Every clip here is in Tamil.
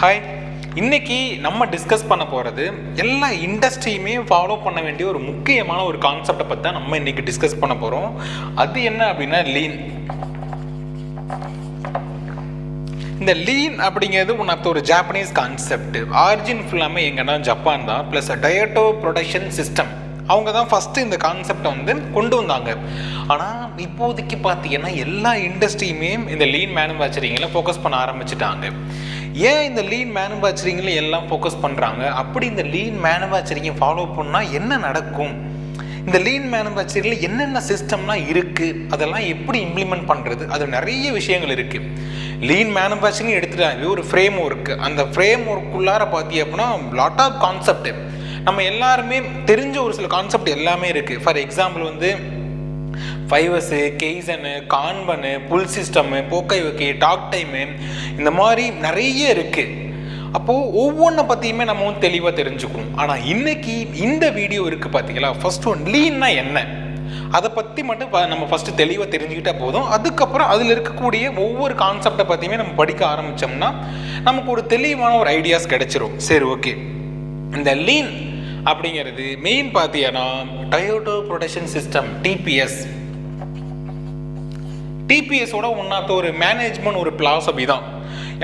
ஹாய், இன்னைக்கு நம்ம டிஸ்கஸ் பண்ண போகிறது எல்லா இண்டஸ்ட்ரியுமே ஃபாலோ பண்ண வேண்டிய ஒரு முக்கியமான ஒரு கான்செப்டை பற்றி தான் நம்ம இன்னைக்கு டிஸ்கஸ் பண்ண போகிறோம். அது என்ன அப்படின்னா லீன். இந்த லீன் அப்படிங்கிறது ஒன் ஆஃப் ஒரு ஜாப்பனீஸ் கான்செப்ட். ஆரிஜின் ஃபுல்லாமே எங்கன்னா ஜப்பான் தான். ப்ளஸ் டயட்டோ ப்ரொடக்ஷன் சிஸ்டம் அவங்க தான் ஃபஸ்ட்டு இந்த கான்செப்டை கொண்டு வந்தாங்க. ஆனால் இப்போதைக்கு பார்த்தீங்கன்னா எல்லா இண்டஸ்ட்ரியுமே இந்த லீன் மேனுஃபேக்சரிங்கில் ஃபோக்கஸ் பண்ண ஆரம்பிச்சிட்டாங்க. ஏன் இந்த லீன் மேனுஃபேக்சரிங்கில் எல்லாம் ஃபோக்கஸ் பண்ணுறாங்க? அப்படி இந்த லீன் மேனுஃபேக்சரிங்கை ஃபாலோ பண்ணால் என்ன நடக்கும்? இந்த லீன் மேனுஃபேக்சரிங்கில் என்னென்ன சிஸ்டம்லாம் இருக்குது, அதெல்லாம் எப்படி இம்ப்ளிமெண்ட் பண்ணுறது, அது நிறைய விஷயங்கள் இருக்குது. லீன் மேனுஃபேக்சரிங் எடுத்துட்டாங்க ஒரு ஃப்ரேம் ஒர்க்கு. அந்த ஃப்ரேம் ஒர்க்குள்ளார பார்த்தி அப்படின்னா லாட் ஆஃப் கான்செப்ட் நம்ம எல்லாருமே தெரிஞ்ச ஒரு சில கான்செப்ட் எல்லாமே இருக்குது. ஃபார் எக்ஸாம்பிள் ஃபைவர்ஸு, கெய்சனு, கான்பனு, புல் சிஸ்டமு, போக்கை ஓகே, டாக் டைமு, இந்த மாதிரி நிறைய இருக்குது. அப்போது ஒவ்வொன்றை பற்றியுமே நம்ம தெளிவாக தெரிஞ்சுக்கணும். ஆனால் இன்றைக்கி இந்த வீடியோ இருக்குது பார்த்தீங்களா, ஃபஸ்ட் ஒன் லீன்னா என்ன, அதை பற்றி மட்டும் நம்ம ஃபஸ்ட்டு தெளிவாக தெரிஞ்சுக்கிட்டால் போதும். அதுக்கப்புறம் அதில் இருக்கக்கூடிய ஒவ்வொரு கான்செப்டை பற்றியுமே நம்ம படிக்க ஆரம்பித்தோம்னா நமக்கு ஒரு தெளிவான ஒரு ஐடியாஸ் கிடைச்சிரும். சரி, ஓகே. இந்த லீன் அப்படிங்கிறது மெயின் பார்த்தீங்கன்னா டயோட்டோ ப்ரொடக்ஷன் சிஸ்டம், டிபிஎஸ். டிபிஎஸோட ஒன் ஆஃப் ஒரு மேனேஜ்மெண்ட் ஒரு பிலாசபி தான்.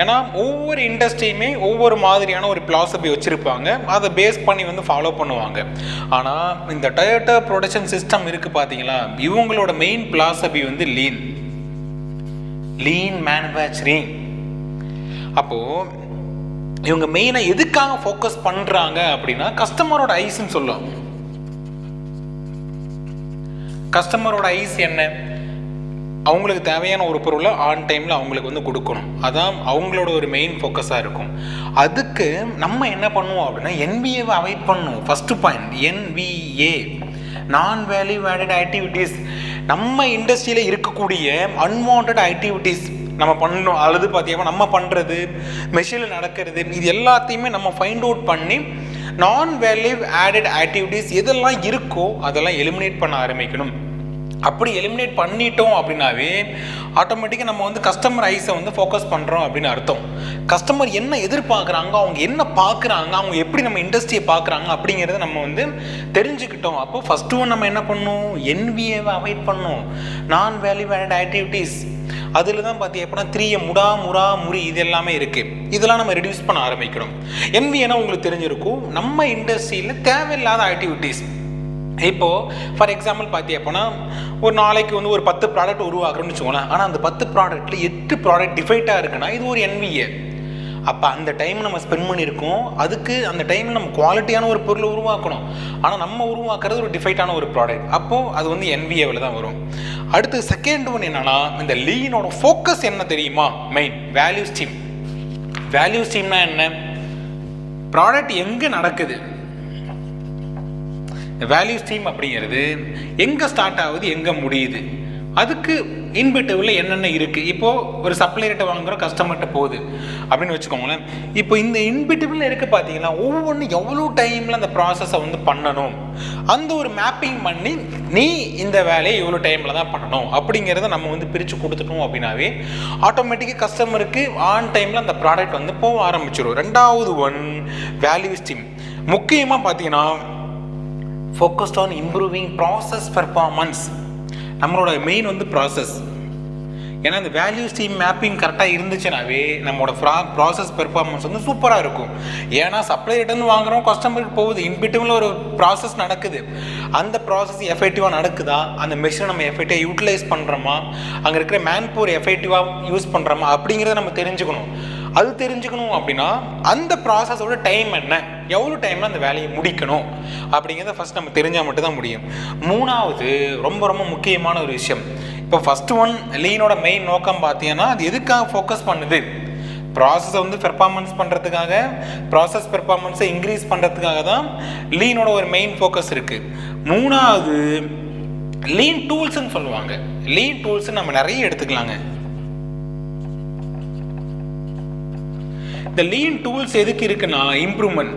ஏன்னா ஒவ்வொரு இண்டஸ்ட்ரியுமே ஒவ்வொரு மாதிரியான ஒரு பிலாசபி வச்சுருப்பாங்க. அதை பேஸ் பண்ணி ஃபாலோ பண்ணுவாங்க. ஆனால் இந்த டயோட்டோ ப்ரொடக்ஷன் சிஸ்டம் இருக்குது பார்த்தீங்களா, இவங்களோட மெயின் பிலாசபி லீன் மேனுஃபேக்சரிங். அப்போது இவங்க மெயினாக எதுக்காக ஃபோக்கஸ் பண்ணுறாங்க அப்படின்னா கஸ்டமரோட ஐஸ்ன்னு சொல்லும். கஸ்டமரோட ஐஸ் என்ன, அவங்களுக்கு தேவையான ஒரு பொருளை ஆன் டைமில் அவங்களுக்கு கொடுக்கணும். அதான் அவங்களோட ஒரு மெயின் ஃபோக்கஸாக இருக்கும். அதுக்கு நம்ம என்ன பண்ணுவோம் அப்படின்னா என்பிஏவை அவாய்ட் பண்ணணும். ஃபஸ்ட்டு பாயிண்ட் என்பிஏ, நான் வேல்யூ ஆடட் ஆக்டிவிட்டீஸ். நம்ம இண்டஸ்ட்ரியில் இருக்கக்கூடிய அன்வான்ட் ஆக்டிவிட்டீஸ் நம்ம பண்ணணும். அல்லது பார்த்தீங்கன்னா நம்ம பண்ணுறது, மெஷினில் நடக்கிறது, இது எல்லாத்தையுமே நம்ம ஃபைண்ட் அவுட் பண்ணி நான் வேல்யூ ஆடட் ஆக்டிவிட்டீஸ் எதெல்லாம் இருக்கோ அதெல்லாம் எலிமினேட் பண்ண ஆரம்பிக்கணும். அப்படி எலிமினேட் பண்ணிட்டோம் அப்படின்னாவே ஆட்டோமேட்டிக்காக நம்ம கஸ்டமர் ஐஸை ஃபோக்கஸ் பண்ணுறோம் அப்படின்னு அர்த்தம். கஸ்டமர் என்ன எதிர்பார்க்குறாங்க, அவங்க என்ன பார்க்குறாங்க, அவங்க எப்படி நம்ம இண்டஸ்ட்ரியை பார்க்குறாங்க அப்படிங்கிறத நம்ம தெரிஞ்சுக்கிட்டோம். அப்போ ஃபஸ்ட்டு ஒன் நம்ம என்ன பண்ணணும், என்பிஏவை அவாய்ட் பண்ணணும். நான் வேல்யூ ஆடட் ஆக்டிவிட்டீஸ் அதில் தான் பார்த்தி எப்படின்னா 3 முறா முறி இது எல்லாமே இருக்குது. இதெல்லாம் நம்ம ரெடியூஸ் பண்ண ஆரம்பிக்கணும். என்பிஏனா உங்களுக்கு தெரிஞ்சிருக்கும், நம்ம இண்டஸ்ட்ரியில் தேவையில்லாத ஆக்டிவிட்டீஸ். இப்போது ஃபார் எக்ஸாம்பிள் பார்த்தி அப்படின்னா ஒரு நாளைக்கு ஒரு 10 ப்ராடக்ட் உருவாக்குறோன்னு வச்சுக்கோங்களேன். ஆனால் அந்த 10 ப்ராடக்ட்டில் 8 ப்ராடக்ட் டிஃபைட்டாக இருக்குன்னா இது ஒரு என்பிஏ. அப்போ அந்த டைம் நம்ம ஸ்பெண்ட் பண்ணியிருக்கோம். அதுக்கு அந்த டைமில் நம்ம குவாலிட்டியான ஒரு பொருளை உருவாக்கணும். ஆனால் நம்ம உருவாக்குறது ஒரு டிஃபைட்டான ஒரு ப்ராடக்ட். அப்போது அது என்பிஏவில் தான் வரும். அடுத்து செகண்ட் ஒன் என்னன்னா, இந்த லீனோட ஃபோக்கஸ் என்ன தெரியுமா, மெயின் வேல்யூ ஸ்ட்ரீம். வேல்யூ ஸ்ட்ரீம்னா என்ன, ப்ராடக்ட் எங்கே நடக்குது. வேல்யூ ஸ்ட்ரீம் அப்படிங்கிறது எங்கே ஸ்டார்ட் ஆகுது, எங்கே முடியுது, அதுக்கு இன்பிட்டிவில் என்னென்ன இருக்குது. இப்போது ஒரு சப்ளையர்கிட்ட வாங்குகிறோம், கஸ்டமர்கிட்ட போகுது அப்படின்னு வச்சுக்கோங்களேன். இப்போ இந்த இன்பிட்டிவில் இருக்குது பார்த்தீங்கன்னா ஒவ்வொன்றும் எவ்வளோ டைமில் அந்த ப்ராசஸை பண்ணணும், அந்த ஒரு மேப்பிங் பண்ணி நீ இந்த வேலையை இவ்வளோ டைமில் தான் பண்ணணும் அப்படிங்கிறத நம்ம பிரித்து கொடுத்துட்டோம் அப்படின்னாவே ஆட்டோமேட்டிக்காக கஸ்டமருக்கு ஆன் டைமில் அந்த ப்ராடக்ட் போக ஆரம்பிச்சிடும். ரெண்டாவது ஒன் வேல்யூ ஸ்ட்ரீம். முக்கியமாக பார்த்தீங்கன்னா focused on improving process performance. நம்மளோட மெயின் ப்ராசஸ். ஏன்னா இந்த வேல்யூ ஸ்ட்ரீம் மேப்பிங் கரெக்டாக இருந்துச்சுனாவே நம்மளோட ப்ராசஸ் பெர்ஃபார்மன்ஸ் சூப்பராக இருக்கும். ஏன்னா சப்ளையர்கிட்டருந்து வாங்குகிறோம், கஸ்டமருக்கு போகுது, இன்பிட்டிவில் ஒரு ப்ராசஸ் நடக்குது. அந்த ப்ராசஸ் எஃபெக்டிவாக நடக்குதா, அந்த மெஷினை நம்ம எஃபெக்டிவாக யூட்டிலைஸ் பண்ணுறோமா, அங்கே இருக்கிற மேன் பவர் எஃபெக்டிவாக யூஸ் பண்ணுறோமா அப்படிங்கிறத நம்ம தெரிஞ்சுக்கணும். அது தெரிஞ்சுக்கணும் அப்படின்னா அந்த ப்ராசஸோட டைம் என்ன, எவ்வளோ டைமில் அந்த வேலையை முடிக்கணும் அப்படிங்கிறத ஃபஸ்ட் நம்ம தெரிஞ்சால் மட்டும்தான் முடியும். மூணாவது ரொம்ப ரொம்ப முக்கியமான ஒரு விஷயம். இப்போ ஃபஸ்ட்டு ஒன் லீனோட மெயின் நோக்கம் பார்த்தீங்கன்னா அது எதுக்காக ஃபோக்கஸ் பண்ணுது, ப்ராசஸை பெர்ஃபார்மன்ஸ் பண்ணுறதுக்காக, ப்ராசஸ் பெர்ஃபார்மன்ஸை இன்க்ரீஸ் பண்ணுறதுக்காக தான் லீனோட ஒரு மெயின் ஃபோக்கஸ் இருக்குது. மூணாவது லீன் டூல்ஸ்ன்னு சொல்லுவாங்க. லீன் டூல்ஸ் நம்ம நிறைய எடுத்துக்கலாங்க. இந்த லீன் டூல்ஸ் எதுக்கு இருக்குன்னா இம்ப்ரூவ்மெண்ட்.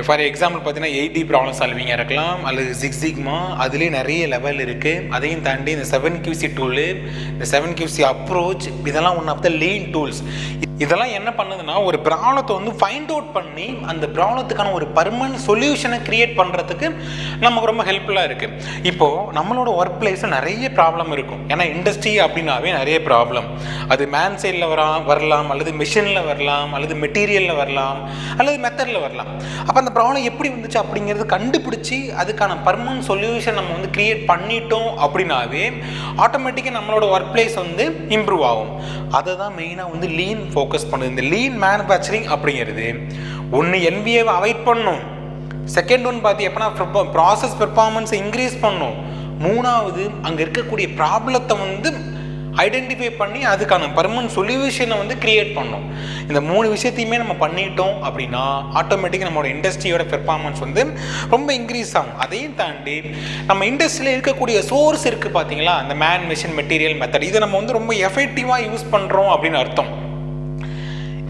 ஃபார் எக்ஸாம்பிள் பார்த்தீங்கன்னா 8D ப்ராப்ளம் சால்விங்காக இருக்கலாம், அல்லது சிக்ஸ் சிக்மா, அதுலேயே நிறைய லெவல் இருக்குது. அதையும் தாண்டி இந்த 7QC டூலு, இந்த 7QC அப்ரோச், இதெல்லாம் one of the lean tools. இதெல்லாம் என்ன பண்ணுதுன்னா ஒரு ப்ராப்ளத்தை வந்து ஃபைண்ட் அவுட் பண்ணி அந்த ப்ராப்ளத்துக்கான ஒரு பர்மனன்ட் சொல்யூஷனை கிரியேட் பண்ணுறதுக்கு நமக்கு ரொம்ப ஹெல்ப்ஃபுல்லாக இருக்குது. இப்போது நம்மளோட ஒர்க் பிளேஸில் நிறைய ப்ராப்ளம் இருக்கும். ஏன்னா இண்டஸ்ட்ரி அப்படின்னாவே நிறைய ப்ராப்ளம். அது மேன் சைடில் வரலாம், அல்லது மிஷினில் வரலாம், அல்லது மெட்டீரியலில் வரலாம், அல்லது மெத்தடில் வரலாம். அப்போ அந்த ப்ராப்ளம் எப்படி வந்துச்சு அப்படிங்கிறது கண்டுபிடிச்சி அதுக்கான பர்மனன்ட் சொல்யூஷன் நம்ம வந்து கிரியேட் பண்ணிட்டோம் அப்படின்னாவே ஆட்டோமேட்டிக்காக நம்மளோட ஒர்க் பிளேஸ் வந்து இம்ப்ரூவ் ஆகும். அதை தான் மெயினாக வந்து லீன் ஃபோக்கஸ் பண்ணுது. இந்த லீன் மேனுஃபேக்சரிங் அப்படிங்கிறது ஒன்று NVAவை அவாய்ட் பண்ணும், செகண்ட் ஒன் பார்த்தி எப்போனா ப்ராசஸ் பெர்ஃபார்மன்ஸை இன்க்ரீஸ் பண்ணும், மூணாவது அங்கே இருக்கக்கூடிய ப்ராப்ளத்தை வந்து ஐடென்டிஃபை பண்ணி அதுக்கான பர்மனன்ட் சொல்யூஷனை வந்து கிரியேட் பண்ணோம். இந்த 3 விஷயத்தையுமே நம்ம பண்ணிட்டோம் அப்படின்னா ஆட்டோமேட்டிக்காக நம்மளோட இண்டஸ்ட்ரியோட பெர்ஃபார்மன்ஸ் வந்து ரொம்ப இன்க்ரீஸ் ஆகும். அதையும் தாண்டி நம்ம இண்டஸ்ட்ரியில் இருக்கக்கூடிய சோர்ஸ் இருக்குது பார்த்தீங்களா, அந்த மேன் மிஷின் மெட்டீரியல் மெத்தட், இதை நம்ம வந்து ரொம்ப எஃபெக்டிவாக யூஸ் பண்ணுறோம் அப்படின்னு அர்த்தம்.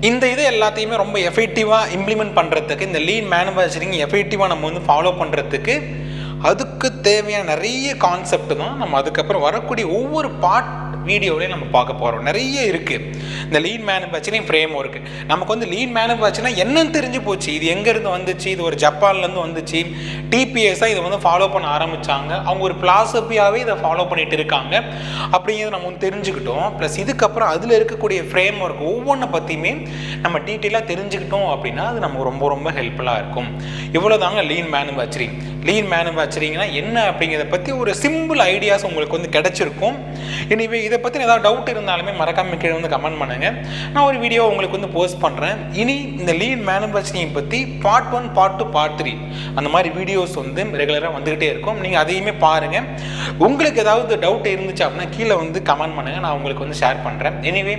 இந்த இதை எல்லாத்தையுமே ரொம்ப எஃபெக்டிவாக இம்ப்ளிமெண்ட் பண்ணுறதுக்கு, இந்த லீன் மேனுஃபேக்சரிங் எஃபெக்டிவாக நம்ம வந்து ஃபாலோ பண்ணுறதுக்கு அதுக்கு தேவையான நிறைய கான்செப்ட் தான் நம்ம அதுக்கப்புறம் வரக்கூடிய ஒவ்வொரு பார்ட் வீடியோவிலையும் நம்ம பார்க்க போகிறோம். நிறைய இருக்குது இந்த லீன் மேனுஃபேக்சரிங் ஃப்ரேம் ஒர்க்கு. நமக்கு வந்து லீன் மேனுஃபேக்சரிங் என்னன்னு தெரிஞ்சு போச்சு, இது எங்கேருந்து வந்துச்சு, இது ஒரு ஜப்பான்லேருந்து வந்துச்சு, TPS இதை வந்து ஃபாலோ பண்ண ஆரம்பித்தாங்க, அவங்க ஒரு பிலாசபியாகவே இதை ஃபாலோ பண்ணிட்டு இருக்காங்க அப்படிங்கிறத நம்ம வந்து தெரிஞ்சுக்கிட்டோம். ப்ளஸ் இதுக்கப்புறம் அதில் இருக்கக்கூடிய ஃப்ரேம் ஒர்க் ஒவ்வொன்றை பற்றியுமே நம்ம டீட்டெயிலாக தெரிஞ்சுக்கிட்டோம் அப்படின்னா அது நமக்கு ரொம்ப ரொம்ப ஹெல்ப்ஃபுல்லாக இருக்கும். இவ்வளோ தாங்க லீன் மேனுஃபேக்சரிங். லீன் மேனுஃபேக்சரிங்னா என்ன அப்படிங்கிறத பற்றி ஒரு சிம்பிள் ஐடியாஸ் உங்களுக்கு வந்து கிடச்சிருக்கும். எனிவே இதை பற்றி ஏதாவது டவுட் இருந்தாலுமே மறக்காம கீழே வந்து கமெண்ட் பண்ணுங்கள். நான் ஒரு வீடியோ உங்களுக்கு வந்து போஸ்ட் பண்ணுறேன். இனி இந்த லீன் மேனுஃபேக்சரிங் பற்றி பார்ட் 1, பார்ட் 2, பார்ட் 3 அந்த மாதிரி வீடியோஸ் வந்து ரெகுலராக வந்துக்கிட்டே இருக்கும். நீங்கள் அதையுமே பாருங்கள். உங்களுக்கு ஏதாவது டவுட் இருந்துச்சு அப்படின்னா கீழே வந்து கமெண்ட் பண்ணுங்கள், நான் உங்களுக்கு வந்து ஷேர் பண்ணுறேன். எனிவே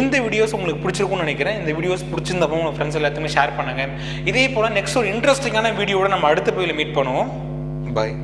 இந்த வீடியோஸ் உங்களுக்கு பிடிச்சிருக்கும்னு நினைக்கிறேன். இந்த வீடியோஸ் பிடிச்சிருந்தப்போ உங்கள் ஃப்ரெண்ட்ஸ் எல்லாத்தையுமே ஷேர் பண்ணுங்கள். இதே போல் நெக்ஸ்ட் ஒரு இன்ட்ரெஸ்டிங்கான வீடியோட நம்ம அடுத்த பதிவில் மீட் பண்ணுவோம். பாய்.